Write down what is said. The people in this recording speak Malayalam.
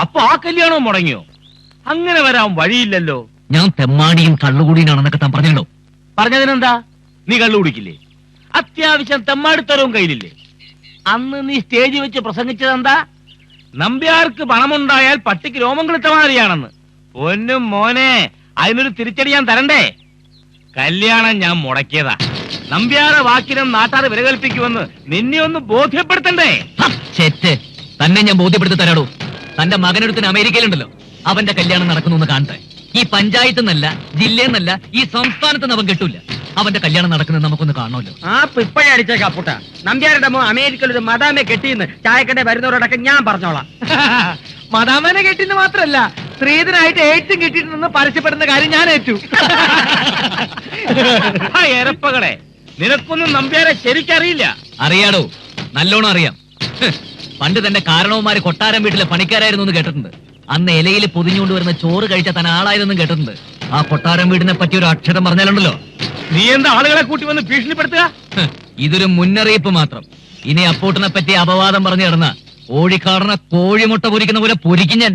അപ്പൊ ആ കല്യാണവും മുടങ്ങിയോ? അങ്ങനെ വരാൻ വഴിയില്ലല്ലോ. ഞാൻ തെമ്മാടിയും കള്ളുകൂടിയാണെന്നൊക്കെ താൻ പറഞ്ഞല്ലോ. പറഞ്ഞതിനെന്താ? നീ കള്ളു കുടിക്കില്ലേ? അത്യാവശ്യം തെമ്മാടിത്തരവും കയ്യിലില്ലേ? അന്ന് നീ സ്റ്റേജിൽ വെച്ച് പ്രസംഗിച്ചതെന്താ? നമ്പ്യാർക്ക് പണമുണ്ടായാൽ പട്ടിക്ക് രോമം കിളുത്ത മാതിരിയാണെന്ന്. പൊന്നും മോനെ, അതിനൊരു തിരിച്ചടി ഞാൻ തരണ്ടേ? കല്യാണം ഞാൻ മുടക്കിയതാ. നമ്പ്യാരെ വാക്കിനും നാട്ടാറ് വില കൽപ്പിക്കുമെന്ന് നിന്നെ ഒന്ന് ബോധ്യപ്പെടുത്തണ്ടേ? ചേച്ചേ, തന്നെ ഞാൻ ബോധ്യപ്പെടുത്തി തരാടൂ. തന്റെ മകനൊരുത്തിന് അമേരിക്കയിലുണ്ടല്ലോ, അവന്റെ കല്യാണം നടക്കുന്നു കാണട്ടെ. ഈ പഞ്ചായത്ത് നിന്നല്ല, ജില്ലയിൽ നിന്നല്ല, ഈ സംസ്ഥാനത്ത് നിന്ന് അവൻ കിട്ടൂല. അവന്റെ കല്യാണം നടക്കുന്നത് നമുക്കൊന്ന് കാണുമല്ലോ. ആ ഇപ്പഴേ അടിച്ചേക്കാ പുട്ട. നമ്പ്യാരുടെ മോ അമേരിക്കയിൽ ഒരു മദാമെ കെട്ടിയെന്ന് ചായക്കട വരുന്നവരോടൊക്കെ ഞാൻ പറഞ്ഞോളാം. മദാമനെ കെട്ടിന്ന് മാത്രല്ല, സ്ത്രീധനായിട്ട് എഴുത്തും കിട്ടിയിട്ടുണ്ടെന്ന് പരസ്യപ്പെടുന്ന കാര്യം ഞാൻ ഏറ്റു. എരപ്പകളെ, നിനക്കൊന്നും നമ്പ്യാരെ ശരിക്കറിയില്ല. അറിയാടോ, നല്ലോണം അറിയാം. പണ്ട് തന്നെ കാരണവന്മാര് കൊട്ടാരം വീട്ടിലെ പണിക്കാരായിരുന്നു എന്ന് കേട്ടിട്ടുണ്ട്. അന്ന് ഇലയിൽ പൊതിഞ്ഞുകൊണ്ട് വരുന്ന ചോറ് കഴിച്ച തന്നെ ആളായതെന്നും കേട്ടിട്ടുണ്ട്. ആ കൊട്ടാരം വീടിനെ പറ്റി ഒരു അക്ഷരം പറഞ്ഞാലുണ്ടല്ലോ. നീ എന്താ ആളുകളെ കൂട്ടി വന്ന് ഭീഷണിപ്പെടുത്തുക? ഇതൊരു മുന്നറിയിപ്പ് മാത്രം. ഇനി അപ്പൂട്ടനെ പറ്റി അപവാദം പറഞ്ഞു കിടന്ന ഓഴിക്കാടന കോഴിമുട്ട പൊരിക്കുന്ന പോലെ പൊരിക്കും ഞാൻ.